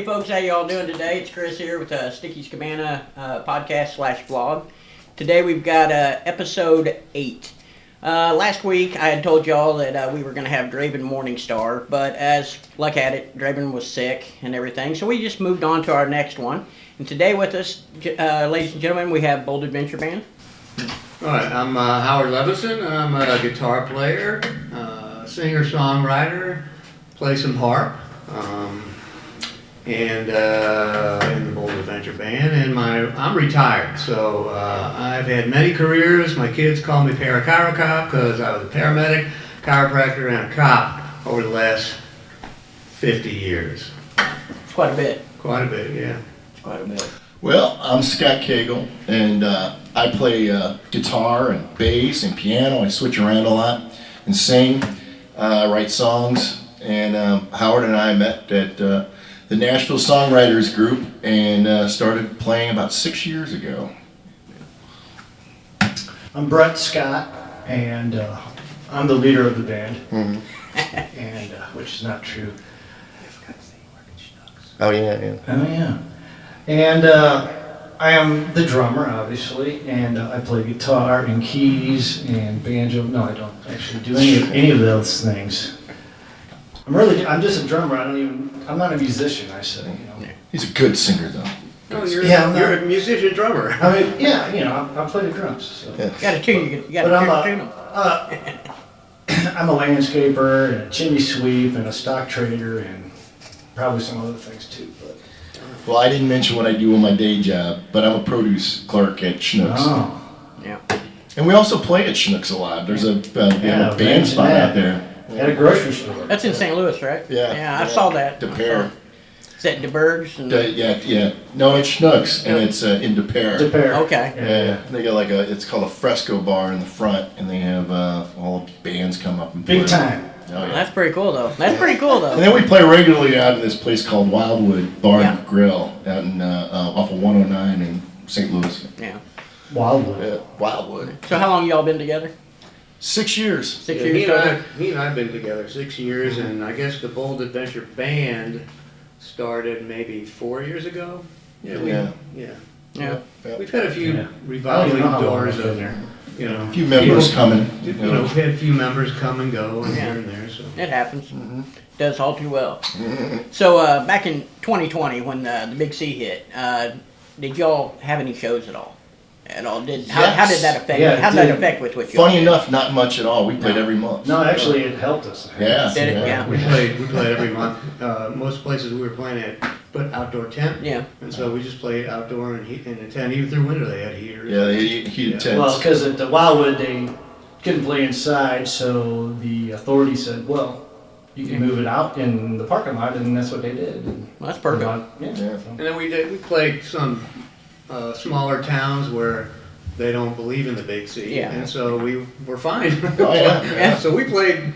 Hey folks, how y'all doing today? It's Chris here with Sticky's Cabana podcast/vlog. Today we've got episode 8. Last week I had told y'all that we were going to have Draven Morningstar, but as luck had it, Draven was sick and everything, so we just moved on to our next one. And today with us, ladies and gentlemen, we have Bold Adventure Band. Alright, I'm Howard Leveson. I'm a guitar player, singer-songwriter, play some harp, and in the Bold Adventure Band. And I'm retired, so I've had many careers. My kids call me Paracaro because I was a paramedic, chiropractor, and a cop over the last 50 years. It's quite a bit. Quite a bit, yeah. Quite a bit. Well, I'm Scott Cagle, and I play guitar and bass and piano. I switch around a lot and sing, write songs. And Howard and I met at the Nashville Songwriters Group and started playing about 6 years ago. I'm Brett Scott, and I'm the leader of the band, and which is not true. Oh yeah. Oh yeah. And I am the drummer, obviously, and I play guitar and keys and banjo. No, I don't actually do any of those things. I'm just a drummer. I'm not a musician. I say, He's a good singer, though. Oh, you're a musician drummer. I mean, yeah, I play the drums. So. Yeah. You got to tune. You got to tune them. I'm a landscaper and a chimney sweep and a stock trader and probably some other things too. But. Well, I didn't mention what I do in my day job, but I'm a produce clerk at Schnucks. Oh. Yeah. And we also play at Schnucks a lot. There's a band spot out there. At a grocery store. That's in St. Louis, right? Yeah. Yeah, I saw that. DePere. Is that DeBergs? Yeah. No, it's Schnucks, and it's in DePere. Okay. Yeah. They got it's called a fresco bar in the front, and they have all the bands come up and play. Big time. Oh, yeah. That's pretty cool, though. And then we play regularly out of this place called Wildwood Bar Yeah. and Grill out in off of 109 in St. Louis. Yeah. Wildwood. Yeah, Wildwood. So how long y'all been together? 6 years. 6 Yeah, years. he and I have been together 6 years, and I guess the Bold Adventure Band started maybe 4 years ago. Yeah. Yeah. We've had a few Yeah. revolving I don't know how doors long of there. A few members coming. We've had a few members come and go and Yeah. here and there. So It happens. Does all too well. So back in 2020, when the Big C hit, did y'all have any shows at all? How did that affect? Yeah, how did that affect with what you? Funny enough, not much at all. We played every month. No, actually, it helped us. Yeah. Did it? Yeah. we played every month. Most places we were playing at put outdoor tent. Yeah. And so we just played outdoor and in the tent. Even through winter they had heaters. Yeah, they heated tents. Well, because at the Wildwood, they couldn't play inside, so the authority said, well, you can move it out in the parking lot, and that's what they did. And, Well, that's perfect. Yeah. And then we played some smaller towns where they don't believe in the Big C. Yeah. And so we were fine. Oh, yeah. Yeah. So we played.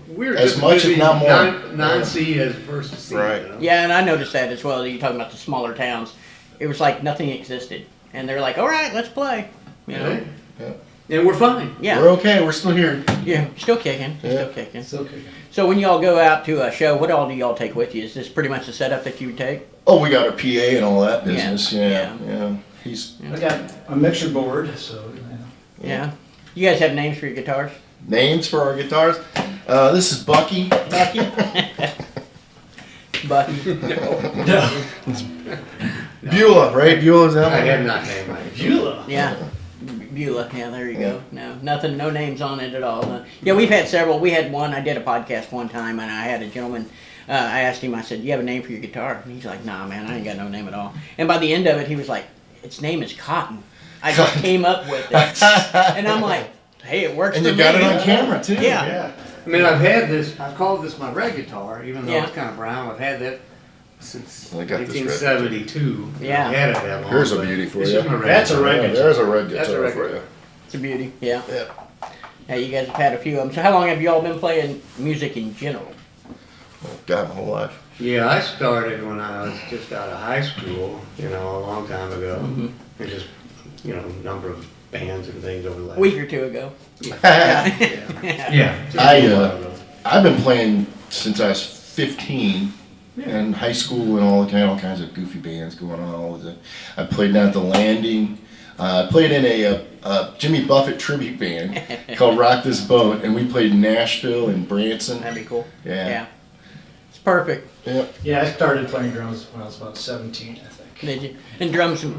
We were As just much, if not more. Non-C as first C. Right. You know? Yeah, and I noticed that as well. You're talking about the smaller towns. It was like nothing existed, and they're like, "All right, let's play." You know? Yeah. And we're fine. Yeah. We're okay. We're still here. Yeah. Still kicking. Yeah. Still kicking. It's okay. So when y'all go out to a show, what all do y'all take with you? Is this pretty much the setup that you would take? Oh, we got our PA and all that business. Yeah. Yeah. He's I got a mixer board, so Yeah. You guys have names for your guitars? names for our guitars. This is Bucky. Bucky. Bucky. Beulah, right? Beulah's that I one. have not named mine. Beulah. Yeah. Beulah. Yeah, there you go. No, nothing, no names on it at all. Yeah, we've had several. We had one. I did a podcast one time, and I had a gentleman. I asked him. I said, "Do you have a name for your guitar?" And he's like, "Nah, man, I ain't got no name at all." And by the end of it, he was like, "Its name is Cotton." I just came up with it, and I'm like, "Hey, it works." And for you got me. it on camera too. Yeah. I mean, I've called this my red guitar, even though Yeah. it's kind of brown. I've had that since I got this red 1972. Yeah. I've had it that long. Here's a but beauty for it's you. just my red That's a guitar. red Yeah, guitar. there's a red That's a guitar red for you. guitar. It's a beauty. Yeah. Yeah. Hey, you guys have had a few of them. So how long have you all been playing music in general? God, my whole life. Yeah, I started when I was just out of high school, a long time ago. Mm-hmm. And just, number of bands and things over the last A week or two ago. Yeah. Yeah. Just a little while ago. I've been playing since I was 15, and high school and all kinds of goofy bands going on. I played down at the Landing. I played in a Jimmy Buffett tribute band called Rock This Boat, and we played in Nashville and Branson. That'd be cool. Yeah. It's perfect. Yeah. Yeah, I started playing drums when I was about 17, I think. Did you? And drums are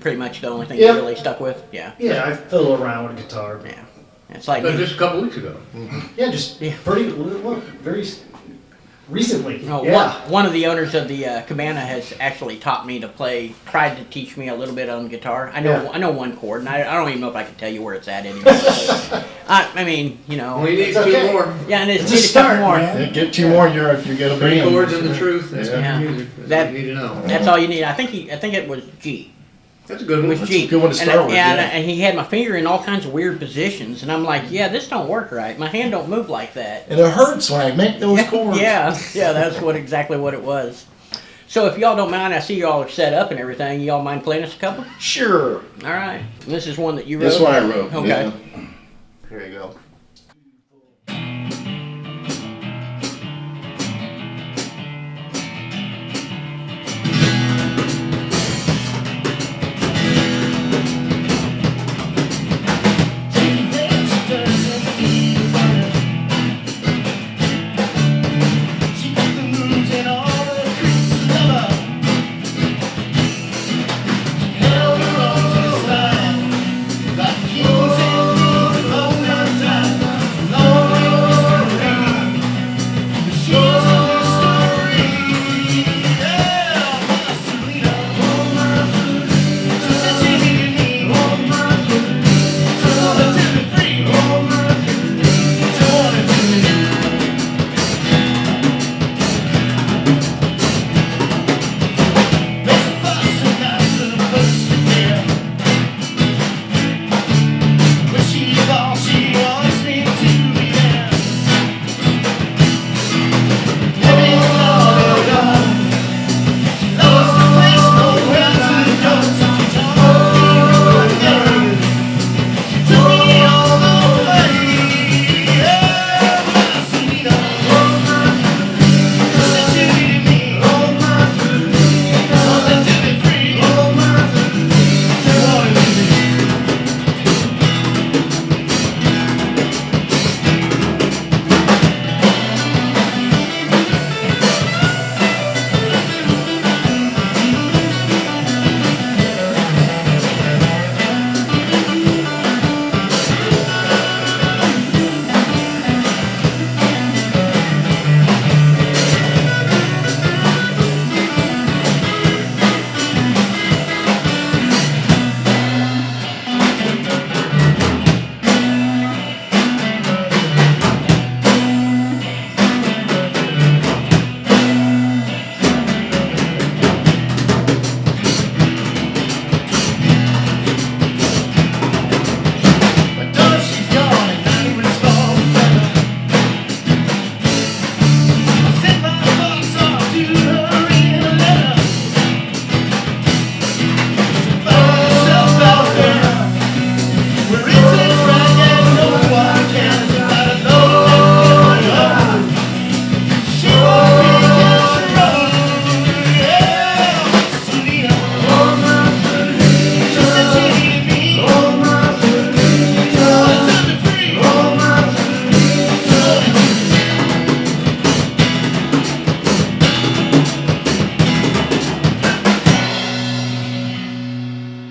pretty much the only thing Yep. you really stuck with? Yeah. Yeah, I fiddle around with guitar. Yeah. It's like But just a couple weeks ago. Yeah, just Yeah. very recently. No, Yeah. one of the owners of the Cabana has actually taught me to play, tried to teach me a little bit on guitar. I know one chord, and I don't even know if I can tell you where it's at anymore. I mean, you know. We need It's two okay. more. Yeah, and it's It's a just a couple start, more. man. Yeah, get 2 more, you get a Three band. chords and the truth. That's Yeah. good music. That's That- what you need to know. That's all you need. I think it was G. That's a good It one. was That's G. a good one to start with, Yeah, yeah. and he had my finger in all kinds of weird positions, and I'm like, yeah, this don't work right. My hand don't move like that. And it hurts when I make those chords. Yeah, that's exactly what it was. So if y'all don't mind, I see y'all are set up and everything. Y'all mind playing us a couple? Sure. All right. And this is one that you wrote? This one I wrote. Okay. Yeah. Here you go.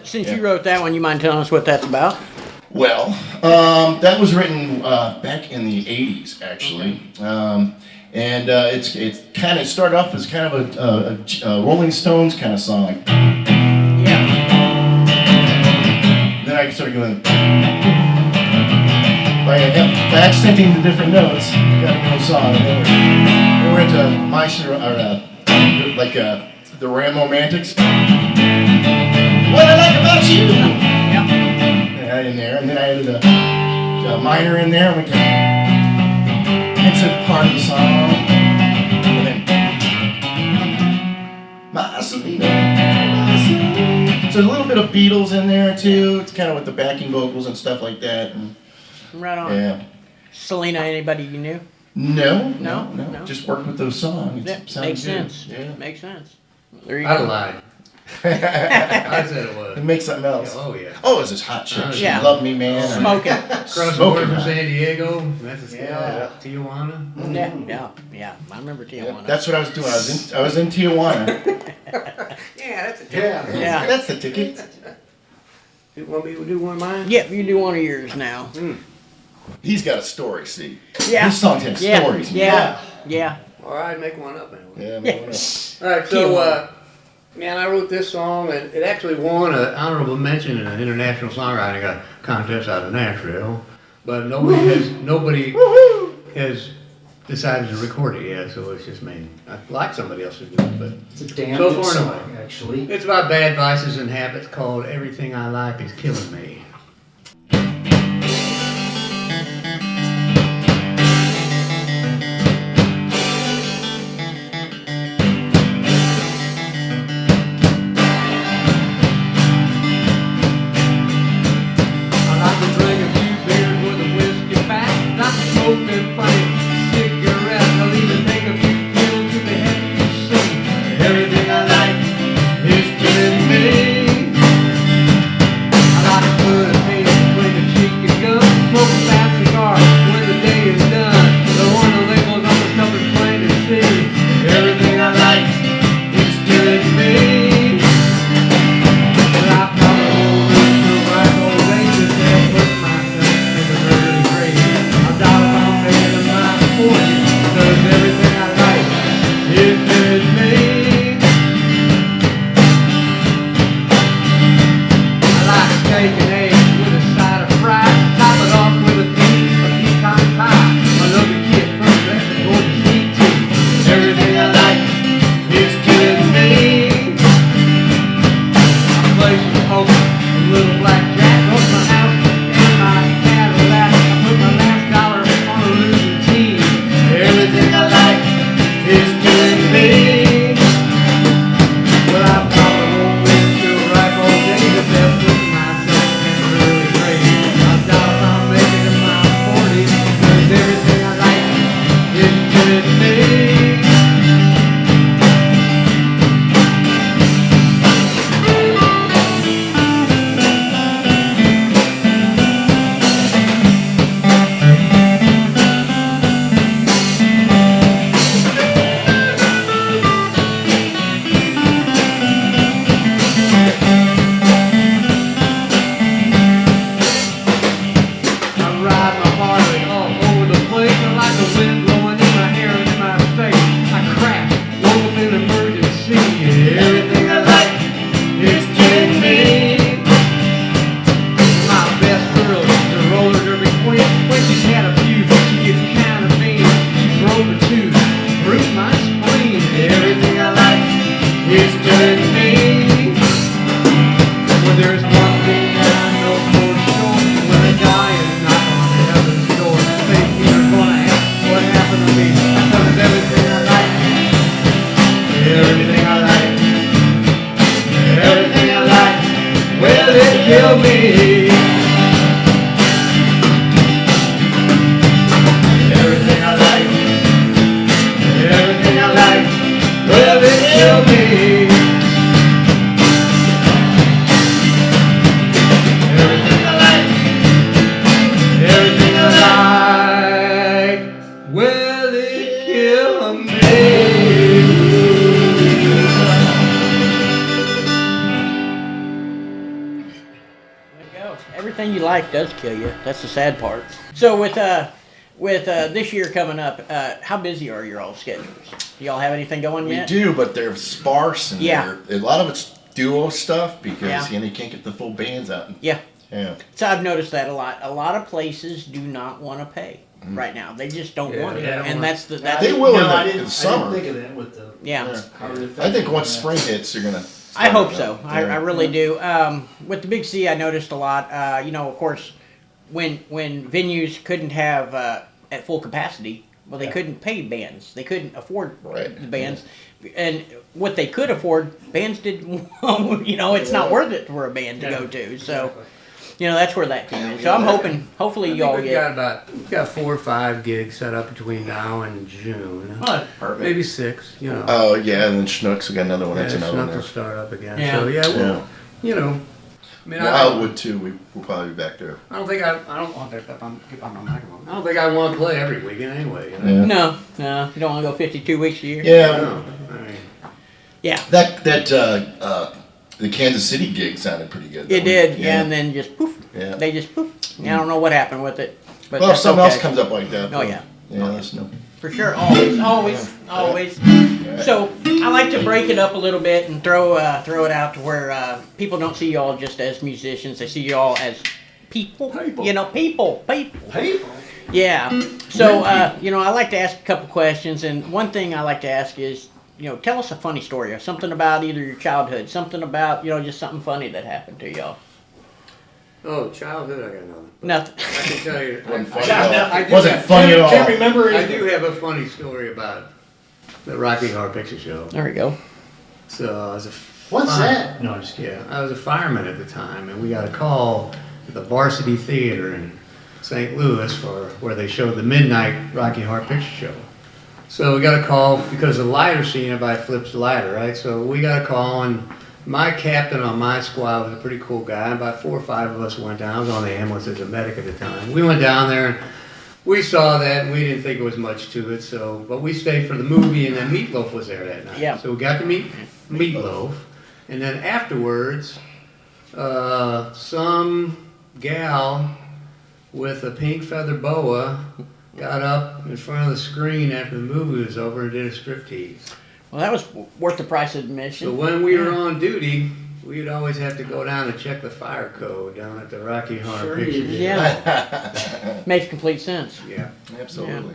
Since you wrote that one, you mind telling us what that's about? Well, that was written back in the 80s, actually. It's kind of started off as kind of a Rolling Stones kind of song. Yeah. Then I started going, by accenting the different notes, got a new song. And then we're into Meister, the Ram Romantics. What I like about you. Yeah. In there, and then I added a minor in there, and we can exit part of the song, and then my Selena. So there's a little bit of Beatles in there too. It's kind of with the backing vocals and stuff like that. And, Right on. yeah. Selena, anybody you knew? No, No? Just work with those songs. Yeah, Sounds makes good. sense. Yeah. Makes sense. There you I'd go. have lied. I said it was. It makes something else. Oh, yeah. Oh, it's this hot chick. She Yeah. loved me, man. Smoking. Across the Smoking border from hot. San Diego, that's a Yeah. Tijuana. Yeah. I remember Yeah, Tijuana. that's what I was doing. I was in Tijuana. Yeah, that's a Yeah. That's the ticket. You want me to do one of mine? Yep, you do one of yours now. He's got a story, see. Yeah. His songs have Yeah. stories. Yeah. All right, make one up anyway. Yeah, Yeah. man. All right, so, man, I wrote this song, and it actually won an honorable mention in an international songwriting contest out of Nashville, but nobody has decided to record it yet, so it's just me. I'd like somebody else to do it, but It's a damn So good far, no. song, actually. it's about bad vices and habits called Everything I Like Is Killing Me. I like to drink a few beers with a whiskey back. Like to smoke them funny cigarettes. I'll even take a few pills if they have you see. Everything I like is killing me. I like to put a paint between a cheek and gum. Smoke a fast cigar when the day is done. Don't want the labels on the stuff is plain to see. Everything I like is killing me. But I probably won't live till right old age if they'll put myself in the early grave. I doubt if I'll make it to my 40s, 'cause everything I like is killing me. I like to take an egg with a side of fries, top it off with a piece of pecan pie. I love to get from there to Georgia sweet tea. Everything I like is killing me. I play some poker, a little blackjack, off my house and my Cadillac. I put my last dollar on a losing team. Everything I like is killing me. But I probably won't live till ripe old age if they'll put myself in an early grave. I doubt if I'll make it to my 40s, 'cause everything I like is killing me. I ride my Harley all over the place. I like the wind blowing in my hair and in my face. I crash, woke up in emergency. Everything I like is killing me. My best girl is the roller derby queen. When she's had a few, she gets kind of mean. She drove a tooth, bruised my spleen. Everything I like is killing me. Well, there's one thing that I know for sure. When I die and knock on heaven's door, they either gonna ask what happened to me. Because everything I like, everything I like, everything I like, well, it killed me. Everything I like, everything I like, well, it killed me. Everything I like, everything I like, well, it killed me. There you go. Everything you like does kill you. That's the sad part. So with this year coming up, how busy are your all schedules? Do y'all have anything going We yet? do, but they're sparse and Yeah. a lot of it's duo stuff because Yeah. you can't get the full bands out. Yeah. Yeah. So I've noticed that a lot. A lot of places do not want to pay right now. They just don't Yeah, want it, they don't and want- that's They will No, in I the didn't summer. think of that with the. yeah. Yeah. how it affected I think once that. spring hits, you're gonna. I hope start so. it up. I Yeah. really do. With the Big C, I noticed a lot. Of course, when venues couldn't have at full capacity, well, they Yeah. couldn't pay bands. They couldn't afford Right. the bands, and what they could afford, bands didn't. It's not worth it for a band to Yeah. go to. So. Exactly. that's where that came in. Yeah, So I'm yeah. hopefully I think y'all we've get. we've got 4 or 5 gigs set up between now and June. Oh, that's perfect. Maybe 6, Oh yeah, and then Schnucks, we got another one. Yeah, That's another one Snuck will there. start up again. Yeah. So yeah, Yeah. I mean, Wildwood too. We'll probably be back there. I don't want that up on my microphone. I don't think I want to play every weekend anyway. Yeah. No, you don't want to go 52 weeks a year. Yeah. No, I mean, Yeah, That the Kansas City gig sounded pretty good. it though. did. Yeah, and then just poof. Yeah. They just poof. I don't know what happened with it. But Well, if that's something okay. else comes up like that. Oh, yeah. Yeah, let us know. For sure, always. So I like to break it up a little bit and throw it out to where people don't see y'all just as musicians. They see y'all as people. People. Yeah. So I like to ask a couple questions, and one thing I like to ask is, tell us a funny story or something about either your childhood, something about just something funny that happened to y'all. oh, childhood, I got nothing. Nothing. I can tell you. Wasn't funny I- at all. I do Wasn't have- funny at all. Can't remember I anything. do have a funny story about the Rocky Horror Picture Show. There we go. So I was What's that? No, I'm just kidding. Yeah, I was a fireman at the time, and we got a call at the Varsity Theater in St. Louis for where they showed the midnight Rocky Horror Picture Show. So we got a call because the lighter scene, everybody flips the lighter, right? So we got a call, and my captain on my squad was a pretty cool guy. About 4 or 5 of us went down. I was on the ambulance as a medic at the time. We went down there, and we saw that, and we didn't think it was much to it. So, but we stayed for the movie, and then Meatloaf was there that night. Yeah. So we got to meet Meatloaf, and then afterwards, some gal with a pink feather boa got up in front of the screen after the movie was over and did a striptease. Well, that was worth the price of admission. So when we were on duty, we'd always have to go down and check the fire code down at the Rocky Horror Sure Picture you Show. did. Yeah, makes complete sense. Yeah. Absolutely.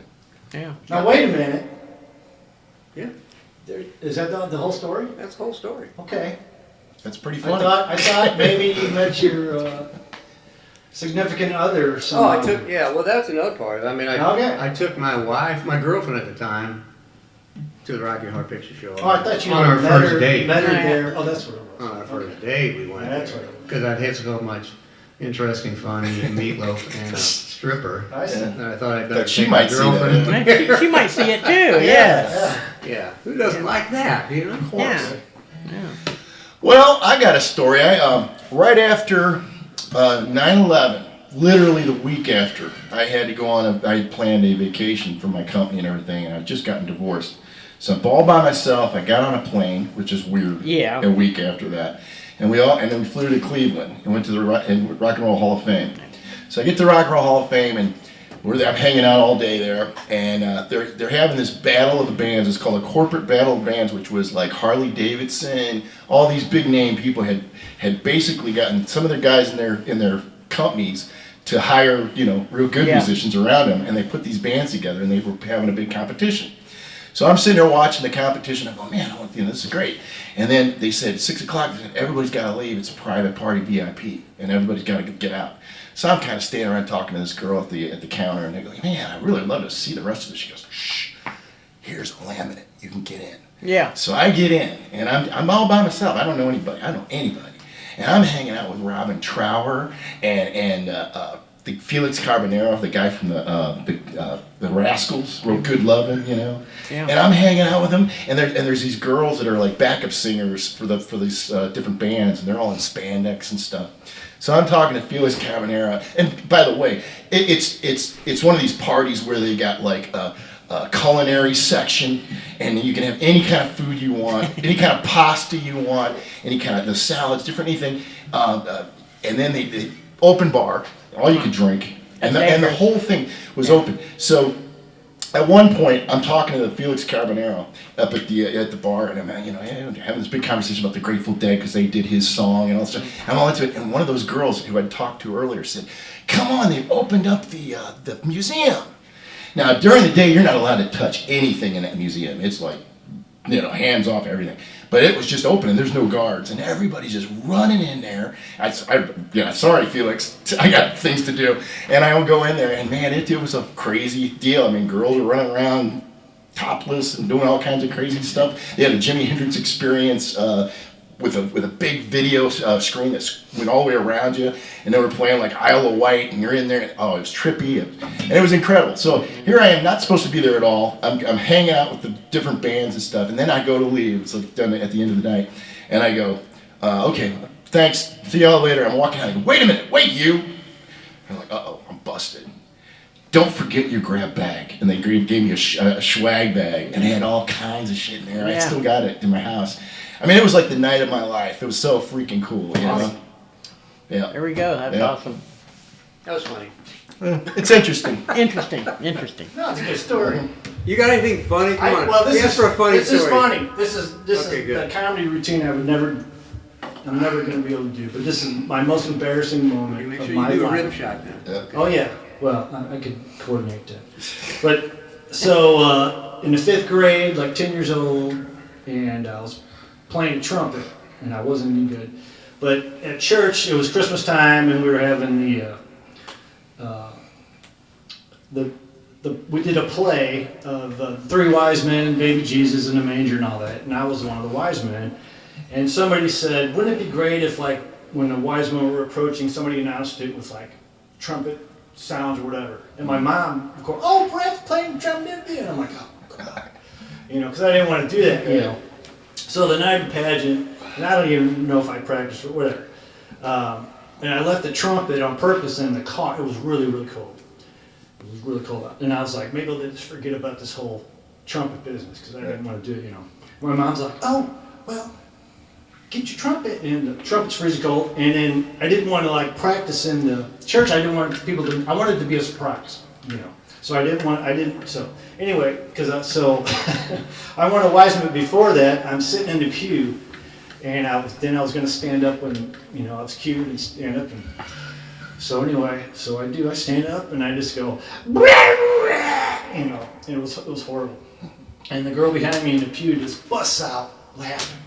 Yeah. Now wait a minute. Yeah. Is that the whole story? That's the whole story. Okay. That's pretty I funny. thought maybe you met your significant other. Oh, Somehow. well, that's another part. I mean, Okay. I took my wife, my girlfriend at the time, to the Rocky Horror Picture Show. Oh, I thought you on our met first her, date. Met her there. Oh, that's what it was. On our first date, we went That's there what it was. because I'd had so much interesting, funny Meatloaf and a stripper. I see. And I thought I'd better But she take my might see that, girlfriend. Man, she might see it too. Yes. Yeah, who doesn't like that? Yeah. Well, I got a story. Right after 9/11, literally the week after, I had to go on. I had planned a vacation for my company and everything, and I'd just gotten divorced. So I'm all by myself. I got on a plane, which is weird. Yeah. A week after that, and then we flew to Cleveland and went to the Rock and Roll Hall of Fame. So I get to Rock and Roll Hall of Fame, and I'm hanging out all day there, and they're having this battle of the bands. It's called a corporate battle of bands, which was like Harley Davidson, all these big name people had basically gotten some of their guys in their companies to hire real good musicians around them, and they put these bands together, and they were having a big competition. So I'm sitting there watching the competition. I go, man, this is great. And then they said 6 o'clock. They said, everybody's got to leave. It's a private party, VIP, and everybody's got to get out. So I'm kind of standing around talking to this girl at the counter, and they go, man, I really love to see the rest of this. She goes, shh, here's a laminate. You can get in. Yeah. So I get in, and I'm all by myself. I don't know anybody. I don't know anybody. And I'm hanging out with Robin Trower and the Felix Carbonero, the guy from the Rascals, wrote Good Lovin', Yeah. And I'm hanging out with them, and there's these girls that are like backup singers for these different bands, and they're all in spandex and stuff. So I'm talking to Felix Carbonero, and by the way, it's one of these parties where they got like a culinary section, and you can have any kind of food you want, any kind of pasta you want, any kind of the salads, different anything, and then they open bar, all you could drink, and the whole thing was open. So at one point, I'm talking to the Felix Carbonero up at the bar, and I'm having this big conversation about the Grateful Dead because they did his song and all that stuff. I'm all into it, and one of those girls who I'd talked to earlier said, "Come on, they've opened up the museum." Now during the day, you're not allowed to touch anything in that museum. It's like, hands off everything. But it was just open, and there's no guards, and everybody's just running in there. Sorry, Felix, I got things to do. And I will go in there, and man, it was a crazy deal. I mean, girls are running around topless and doing all kinds of crazy stuff. They had a Jimi Hendrix Experience with a big video screen that went all the way around you, and they were playing like Isle of Wight, and you're in there, and it was trippy, and it was incredible. So here I am, not supposed to be there at all. I'm hanging out with the different bands and stuff, and then I go to leave. It's like done at the end of the night, and I go, okay, thanks, see y'all later. I'm walking out, I go, wait a minute, wait you. I'm like, uh-oh, I'm busted. Don't forget your grab bag. And they gave me a swag bag, and they had all kinds of shit in there. I still got it in my house. I mean, it was like the night of my life. It was so freaking cool, you know? Yeah. There we go. That's awesome. That was funny. It's interesting. Interesting. No, it's a good story. You got anything funny? Come on. Well, this Ask for a funny this story. is funny. This is Okay, good. a comedy routine I'm never going to be able to do. But this is my most embarrassing moment Make of sure my you do a life. rib shot now. Okay. Oh yeah. Well, I could coordinate that. But so in the 5th grade, like 10 years old, and I was playing trumpet, and I wasn't any good. But at church, it was Christmas time, and we were having we did a play of 3 wise men, baby Jesus in the manger and all that, and I was one of the wise men. And somebody said, wouldn't it be great if, like, when the wise men were approaching, somebody announced it with, like, trumpet sounds or whatever. And my mom, of course, oh, Brad's playing trumpet, and I'm like, oh, God. You know, because I didn't want to do that, you know. So the night of the pageant, and I don't even know if I practiced or whatever, and I left the trumpet on purpose in the car. It was really, really cold. It was really cold out. And I was like, maybe I'll just forget about this whole trumpet business, because I didn't want to do it, you know. My mom's like, oh, well, get your trumpet. And the trumpet's freezing cold. And then I didn't want to, like, practice in the church. I didn't want people to, I wanted it to be a surprise, you know. So so anyway, so I won a Wiseman. Before that, I'm sitting in the pew, and I was going to stand up when, you know, I was cued and stand up. And so anyway, I stand up and I just go, you know, and it was horrible. And the girl behind me in the pew just busts out laughing.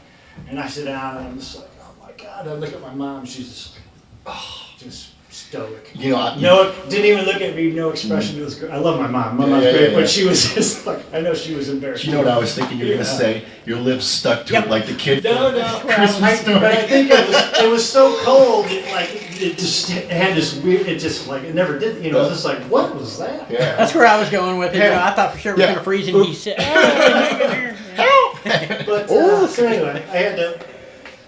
And I sit down and I'm just like, oh my God. I look at my mom, she's just, just stoic. You know, No, didn't even look at me, no expression. It was good. I love my mom. My mom's great, but she was just like, I know she was embarrassed. You know what I was thinking you were going to say? Your lips stuck to it like the kid No, from Christmas Story. but I think it was so cold, it just had this weird, it never did, you know, it was just like, what was that? Yeah. That's where I was going with it. You know, I thought for sure it was going to freeze, and he said, "Oh, But so anyway, I had to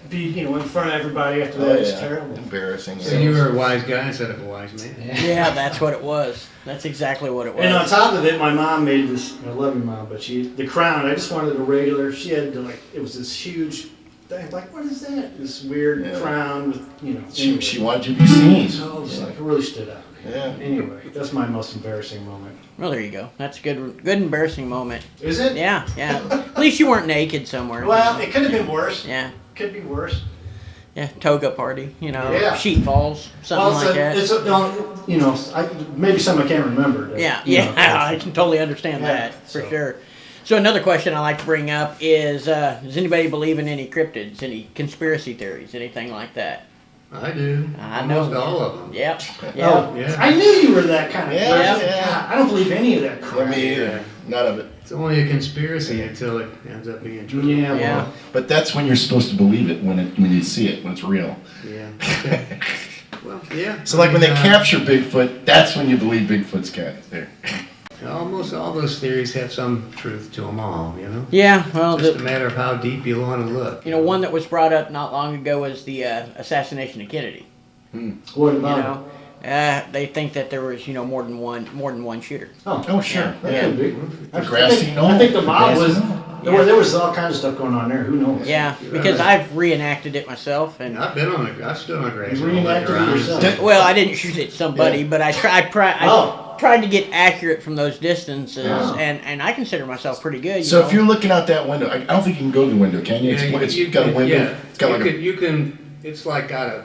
be, you know, in front of everybody after that. It was terrible. Embarrassing. So you were a wise guy instead of a wise man. yeah, that's what it was. That's exactly what it was." And on top of it, my mom made this, I love your mom, but the crown, I just wanted a regular, she had to, like, it was this huge thing, like, what is that? This weird crown with, you know. Anyway. She wanted you to be seen. So it was like, it really stood out. Yeah. Anyway, that's my most embarrassing moment. Well, there you go. That's a good embarrassing moment. Is it? Yeah. At least you weren't naked somewhere. Well, it could have been worse. Yeah. Could be worse. Yeah, toga party, you know, Yeah. sheet falls, something like that. You know, maybe some I can't remember. Yeah, You know, I can totally understand that, for sure. So another question I like to bring up is, does anybody believe in any cryptids, any conspiracy theories, anything like that? I do. I know. Almost all of them. Yep. Oh, Yeah. I knew you were that kind of Yeah, person. yeah. God, I don't believe any of that crap. Me either. None of it. It's only a conspiracy until it ends up being true. Yeah, Yeah. well, But that's when you're supposed to believe it, when you see it, when it's real. Yeah. Okay. Well, yeah. So like when they Uh, capture Bigfoot, that's when you believe Bigfoot's cat there. Almost all those theories have some truth to them all, you know? Yeah, well, Just a matter of how deep you want to look. you know, one that was brought up not long ago was the assassination of Kennedy. what You about know, they think that there was, you know, more than one shooter. it? Oh, Oh, sure. that Yeah. could be. I grassy think, knoll. I think the mob Grassy was. knoll. There was all kinds of stuff going on there. Who knows? Yeah, because I've reenacted it myself, and I've stood on a grass. You knoll reenacted around. it yourself. well, I didn't shoot at somebody, but I Oh. tried to get accurate from those distances, Oh. and I consider myself pretty good. So know? if you're looking out that window, I don't think you can go to the window, can you? Yeah, It's got a window. Yeah. It's got like you can. It's like got a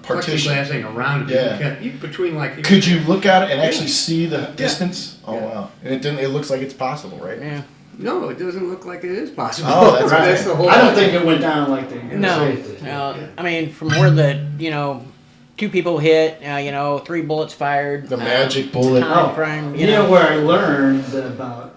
partition. plexiglass thing around it. Yeah. You between like. Could you look at it and actually see the Yeah. distance? Oh Yeah. wow! And it looks like it's possible, right? yeah. No, it doesn't look like it is possible. Oh, that's Right. the whole. I don't think it went down like they No, say it did. no. I mean, from where the, you know, 2 people hit, you know, 3 bullets fired. The magic bullet. Time frame, You know where I learned that about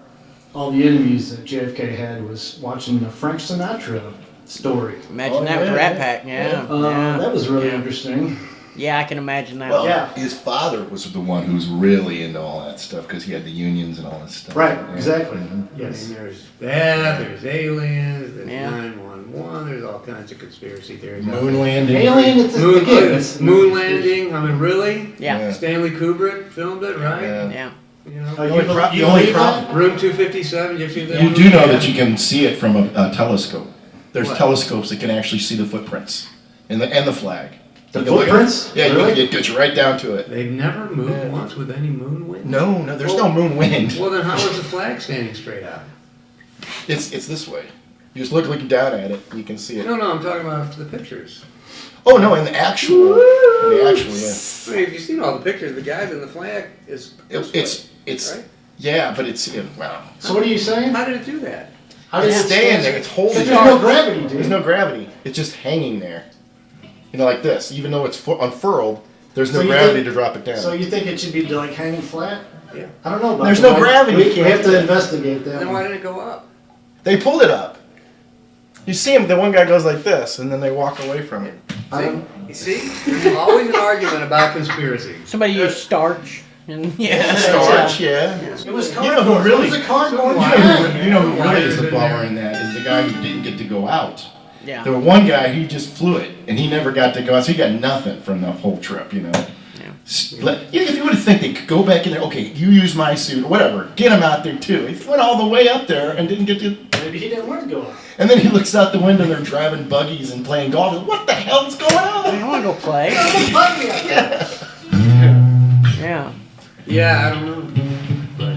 all the enemies that JFK had was watching the Frank Sinatra story. Imagine that with yeah, Rat yeah. Pack. Yeah. That was really Yeah. interesting. Yeah, I can imagine that. Well, Yeah. his father was the one who was really into all that stuff because he had the unions and all that stuff. Right, Yeah. exactly. Mhm. I mean, Yes. there's that, there's aliens, there's Yeah. 911, there's all kinds of conspiracy theories. Moon landing. Alien, it's Moon, again, it's moon landing, I mean, really? Yeah. Stanley Kubrick filmed it, right? Yeah. Yeah. You know? Oh, The only pro- you the only believe problem- that? Room 257, did you see that? You do know that you can see it from a telescope. There's What? telescopes that can actually see the footprints and the flag. The You can look at- footprints? Yeah, Really? it gets you right down to it. They've never moved Yeah. once with any moon wind? No, there's Well- no moon wind. Well, then how is the flag standing straight out? It's this way. You just looking down at it, and you can see it. No, I'm talking about the pictures. Oh no, in the actual, yeah. I mean, if you've seen all the pictures, the guy in the flag is. It's right? yeah, but it's wow. So what are you saying? How did it do that? How It's did it staying stand there. It's holding. There's it. no gravity, dude. There's no gravity. It's just hanging there. You know, like this. Even though it's unfurled, there's no So you gravity think- to drop it down. So you think it should be like hanging flat? Yeah. I don't know about There's that. no gravity. We have to investigate that. Then one. why did it go up? They pulled it up. You see him. The one guy goes like this, and then they walk away from it. I don't- You see? There's always an argument about conspiracy. Somebody used starch. And yeah. Starch, yeah. It was You know who really? It was a cardboard Why- bag. You know who really is Wires the in bummer there. in that is the guy who didn't get to go out. Yeah. There was one guy, he just flew it, and he never got to go out, so he got nothing from the whole trip, you know. If you would have think they could go back in there, okay, you use my suit, or whatever, get him out there too. He went all the way up there and didn't get to. Maybe he didn't want to go out. And then he looks out the window and they're driving buggies and playing golf. And what the hell's going on? I want to go play. Yeah. Yeah. Yeah, I don't know. But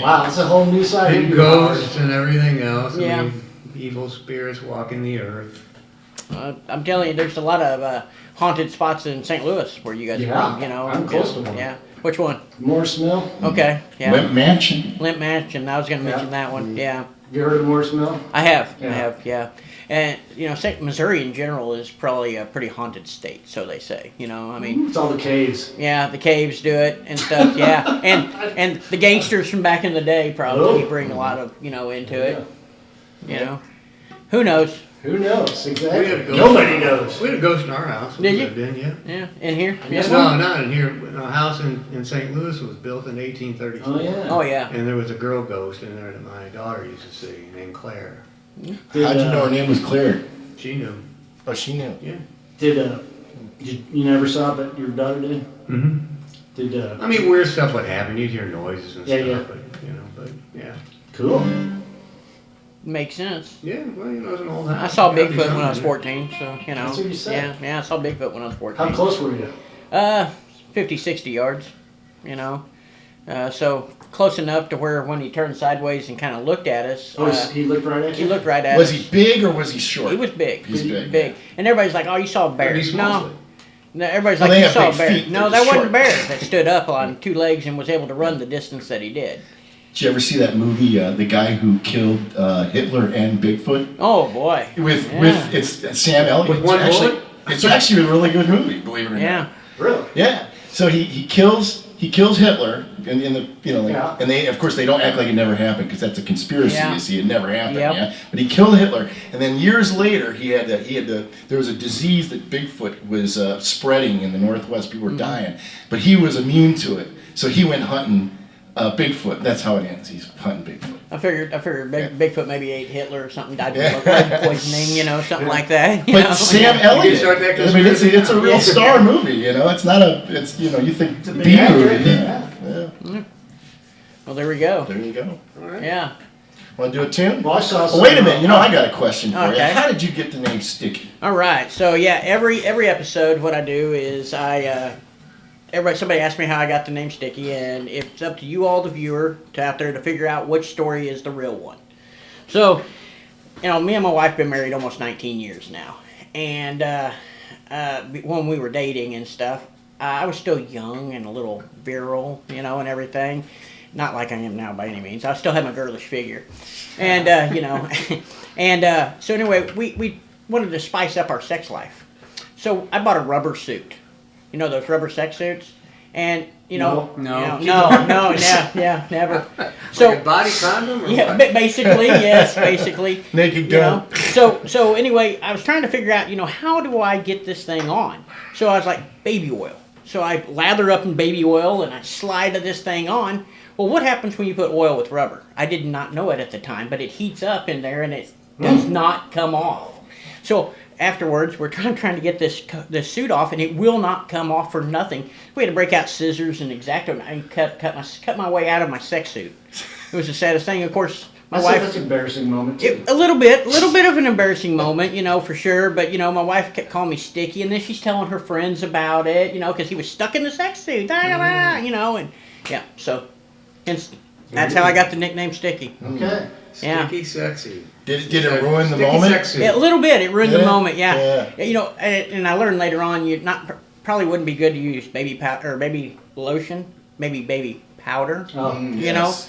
Wow, it's a whole new side of and you. ghosts and everything else. I Yeah. mean, evil spirits walking the earth. I'm telling you, there's a lot of haunted spots in St. Louis where you guys Yeah, are from, you know. I'm close to one. Yeah. Which one? Morse Mill. Okay. Yeah. Limp Mansion. Limp Mansion. I was going to mention Yeah. that one. Yeah. Have you heard of Morse Mill? I have. I Yeah. have. Yeah. And you know, Missouri in general is probably a pretty haunted state, so they say. You know, I mean, It's all the caves. yeah, the caves do it and stuff. Yeah, and the gangsters from back in the day probably Oh. bring a lot of into it. Yeah. You know, who knows? Who knows? We had a Exactly. ghost. Nobody knows. We had a ghost in our house. Did you? Lived in, yeah. Yeah, in here. Yeah, Yeah. no, not in here. A house in St. Louis was built in 1834. Oh yeah. Oh yeah. And there was a girl ghost in there that my daughter used to see, named Claire. Did, How'd you know her name was Claire? She knew. Oh, she knew. Yeah. Did you never saw it, but your daughter did? Mm-hmm. Did I mean, weird stuff would happen. You'd hear noises and Yeah, stuff, yeah. but yeah. cool. Makes sense. Yeah, well, it's an old house. I saw Gotta be Bigfoot when I was something. 14, so you know. That's what you said. Yeah, I saw Bigfoot when I was 14. How close were you? 50, 60 yards, you know. So close enough to where when he turned sideways and kind of looked at us, Oh, he looked right at you. he looked right at Was us. he big or was he short? He was big. He's big. Big. And everybody's like, "Oh, you saw a bear." Pretty small. No, everybody's Well, like, they "You have saw a big bear." feet, No, they're that wasn't a short. bear that stood up on two legs and was able to run the distance that he did. Did you ever see that movie, the guy who killed Hitler and Bigfoot? Oh boy. With Yeah. it's Sam Elliott. With one It's actually- bullet? It's actually a really good movie, believe it or not. Yeah. Really? Yeah. So he kills Hitler in the Yeah. and they of course they don't act like it never happened because that's a conspiracy. Yeah. You see, it never happened. Yep. Yeah. But he killed Hitler, and then years later there was a disease that Bigfoot was spreading in the Northwest. People were dying, but he was immune to it. So he went hunting Bigfoot. That's how it ends. He's hunting Bigfoot. I figured Bigfoot maybe ate Hitler or something, died Yeah. from lead poisoning, something like that. you But know? Sam You Elliott, start that I mean, it's a real Yeah. star movie. It's not you think It's a big B actor. movie. Yeah. Well, there we go. There you go. All right. Yeah. Want to do a tune? Well, I saw Oh, wait a some, minute. I got a question for you. Okay. How did you get the name Sticky? All right. So yeah, every episode, what I do is somebody asks me how I got the name Sticky, and it's up to you all, the viewer, out there to figure out which story is the real one. So, me and my wife been married almost 19 years now, and when we were dating and stuff, I was still young and a little virile, and everything. Not like I am now by any means. I still have my girlish figure, and so anyway, we wanted to spice up our sex life. So I bought a rubber suit. Those rubber sex suits? and No. yeah, never. So Like a body condom? Or yeah, what? basically, yes, basically. Naked You gun. know, so anyway, I was trying to figure out, how do I get this thing on? So I was like, baby oil. So I lather up in baby oil and I slide this thing on. Well, what happens when you put oil with rubber? I did not know it at the time, but it heats up in there and it does not come off. So afterwards, we're trying to get this suit off, and it will not come off for nothing. We had to break out scissors and X-Acto and cut my way out of my sex suit. It was the saddest thing. Of course, my wife. That's an embarrassing moment too. A little bit of an embarrassing moment, for sure. But my wife kept calling me sticky, and then she's telling her friends about it, because he was stuck in the sex suit, and yeah. So, hence, that's how I got the nickname Sticky. Okay. Yeah. Sticky sexy. Did it ruin the Sticky moment? sexy. Yeah, a little bit. It ruined the Yeah? moment. Yeah. Yeah. And I learned later on, probably wouldn't be good to use baby powder or baby lotion, maybe baby powder. Yes.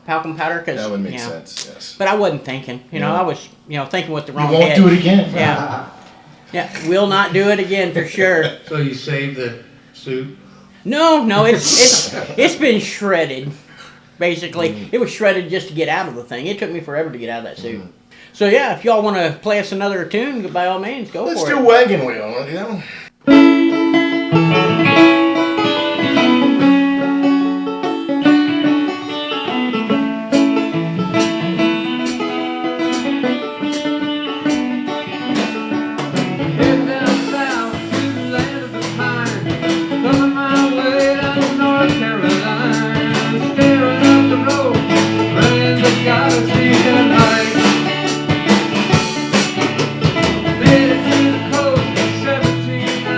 Talcum powder. Cause, That would make sense, yes. But I wasn't thinking. Yeah. I was thinking with the You wrong won't head. do it again. Yeah. Yeah. Will not do it again for sure. So you saved the suit? No. It's been shredded. Basically, it was shredded just to get out of the thing. It took me forever to get out of that suit. So yeah, if y'all want to play us another tune, by all means, go Let's for do it. Wagon Wheel. Want to do that one? Head down south to the land of the pine. Coming my way down to North Carolina. Staring up the road, running the galaxy tonight. Made it to the coast in 1799.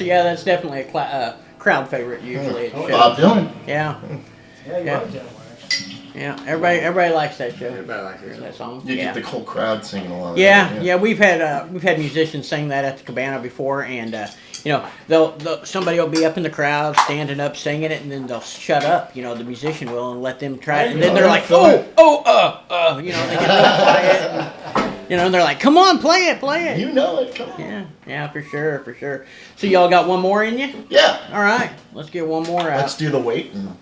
that's definitely a crowd favorite usually. At shows. Bob Dylan. Yeah, Yeah, you Yeah. like that one. yeah. Everybody likes that show. Everybody likes Hear it. that song. You yeah. get the whole crowd singing along. with Yeah, it, yeah, we've had musicians sing that at the Cabana before, and you know, they'll somebody will be up in the crowd standing up singing it, and then they'll shut up, you know, the musician will, and let them try it, and then they're like, you know, they get real quiet, and, you know, they're like, come on, play it. You know it. Come on. Yeah, for sure. So y'all got one more in you? Yeah. All right, let's get one more out. Let's do the wait. And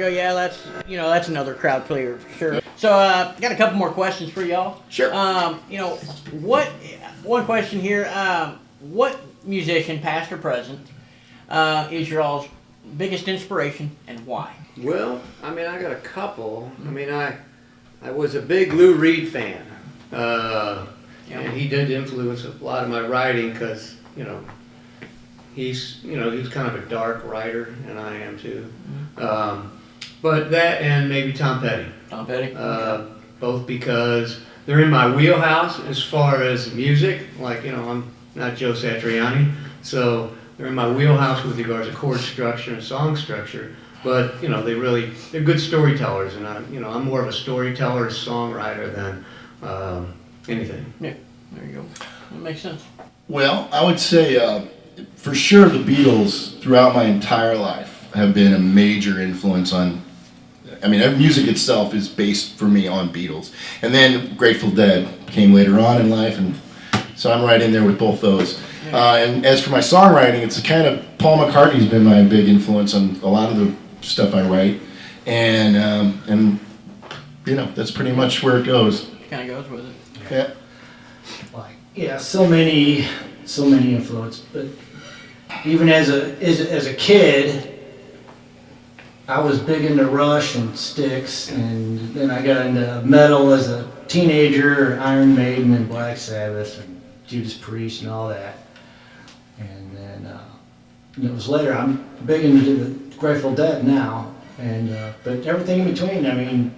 go. Yeah, that's another crowd pleaser for sure. So got a couple more questions for y'all. Sure. One question here. What musician, past or present, is your all's biggest inspiration and why? Well, I mean, I got a couple. I mean, I was a big Lou Reed fan. And he did influence a lot of my writing because, he's kind of a dark writer, and I am too. But that and maybe Tom Petty. Tom Petty? Both because they're in my wheelhouse as far as music. Like, I'm not Joe Satriani, so they're in my wheelhouse with regards to chord structure and song structure. But, they're good storytellers, and I'm more of a storyteller, songwriter than anything. Yeah, there you go. That makes sense. Well, I would say for sure the Beatles throughout my entire life have been a major influence on, music itself is based for me on Beatles. And then Grateful Dead came later on in life, and so I'm right in there with both those. And as for my songwriting, it's kind of, Paul McCartney's been my big influence on a lot of the stuff I write. And that's pretty much where it goes. Kind of goes with it. Yeah. So many influence. But even as a kid, I was big into Rush and Styx, and then I got into metal as a teenager, Iron Maiden and Black Sabbath and Judas Priest and all that. And then it was later. I'm big into the Grateful Dead now, and but everything in between.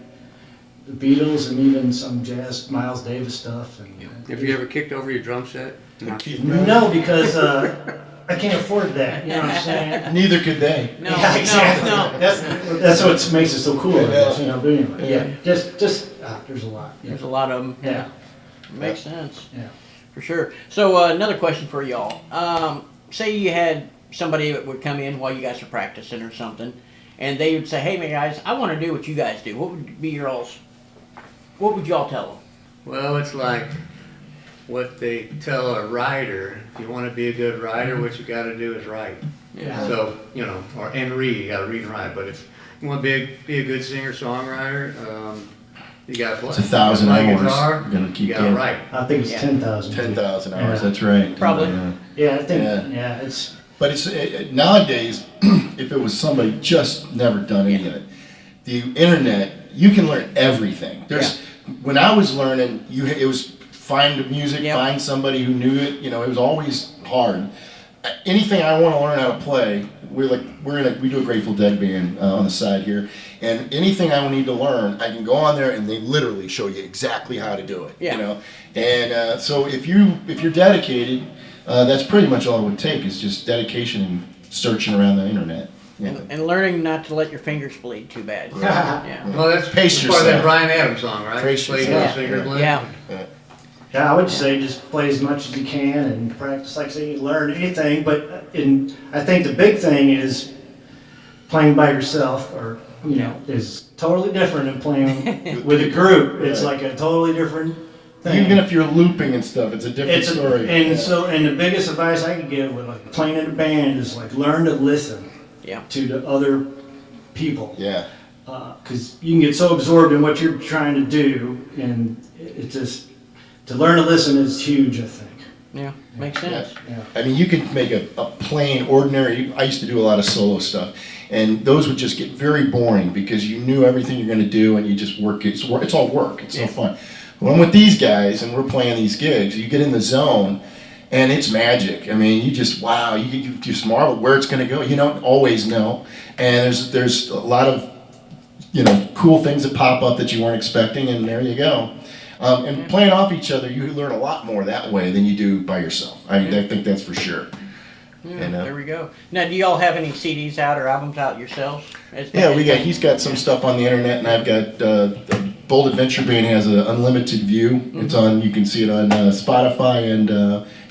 The Beatles and even some jazz, Miles Davis stuff. And Have you ever kicked over your drum set? no, because I can't afford that. You know what I'm saying? Neither could they. No, Yeah, exactly. no. That's what makes it so cool. I guess, But anyway, Yeah. just there's a lot. There's a lot of them. Yeah. Makes sense. Yeah. For sure. So another question for y'all. Say you had somebody that would come in while you guys are practicing or something, and they would say, "Hey, man, guys, I want to do what you guys do." What would be what would y'all tell them? Well, it's like what they tell a writer. If you want to be a good writer, what you got to do is write. Yeah. So, and read. You got to read and write. But if you want to be a good singer-songwriter, you got to play. It's 1,000 play hours. guitar, You're gonna keep you got to getting write. I think it's Yeah. 10,000. 10,000 hours. Yeah. That's right. Probably. Yeah, I think. Yeah. Yeah, it's. But it's nowadays, if it was somebody just never done any of it, the internet, you can learn everything. When I was learning, it was find music, Yep. find somebody who knew it. It was always hard. Anything I want to learn how to play, we do a Grateful Dead band on the side here, and anything I need to learn, I can go on there and they literally show you exactly how to do it. Yeah. And so if you're dedicated, that's pretty much all it would take is just dedication and searching around the internet. Yeah. And learning not to let your fingers bleed too bad. Yeah. Well, that's Pace part of that yourself. Bryan Adams song, right? Pace Play yourself. those fingers bleed. Yeah. Yeah, I would say just play as much as you can and practice. Like I say, you learn anything, but I think the big thing is playing by yourself, or is totally different than playing with a group. It's like a totally different thing. Even if you're looping and stuff, it's a different story. And the biggest advice I can give with like playing in a band is like learn to listen to the other people. Yeah. Because you can get so absorbed in what you're trying to do, and it just to learn to listen is huge, I think. Yeah. Makes sense. Yeah. I mean, you can make a plain, ordinary. I used to do a lot of solo stuff, and those would just get very boring because you knew everything you're going to do, and you just work. It's all work. It's no fun. When I'm with these guys and we're playing these gigs, you get in the zone, and it's magic. I mean, you just you just marvel where it's going to go. You don't always know, and there's a lot of cool things that pop up that you weren't expecting, and there you go. And playing off each other, you learn a lot more that way than you do by yourself. I think that's for sure. Yeah, there we go. Now, do y'all have any CDs out or albums out yourselves? He's got some stuff on the internet, and I've got the Bold Adventure Band has an unlimited view. It's on. You can see it on Spotify and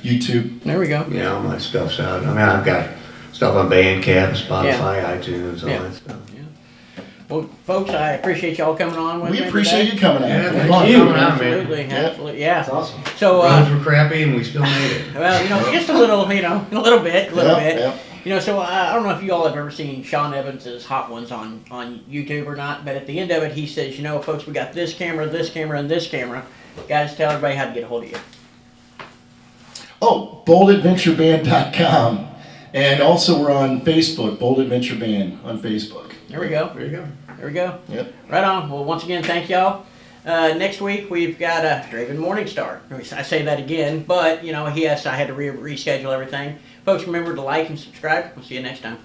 YouTube. There we go. Yeah, all my stuff's out. I mean, I've got stuff on Bandcamp, Spotify, iTunes, all that stuff. Well, folks, I appreciate y'all coming on with me. We appreciate you coming out. Yeah, It was thank fun. you. Coming out, man. Absolutely, absolutely, yeah. That's awesome. So, Roads were crappy, and we still made it. well, just a little, a little bit. Yeah. So I don't know if you all have ever seen Sean Evans's Hot Ones on YouTube or not, but at the end of it, he says, folks, we got this camera, and this camera. Guys, tell everybody how to get a hold of you. Oh, boldadventureband.com. And also we're on Facebook, Bold Adventure Band on Facebook. There we go. There you go. There we go. Yep. Right on. Well, once again, thank y'all. Next week, we've got Draven Morningstar. I say that again, but, I had to reschedule everything. Folks, remember to like and subscribe. We'll see you next time.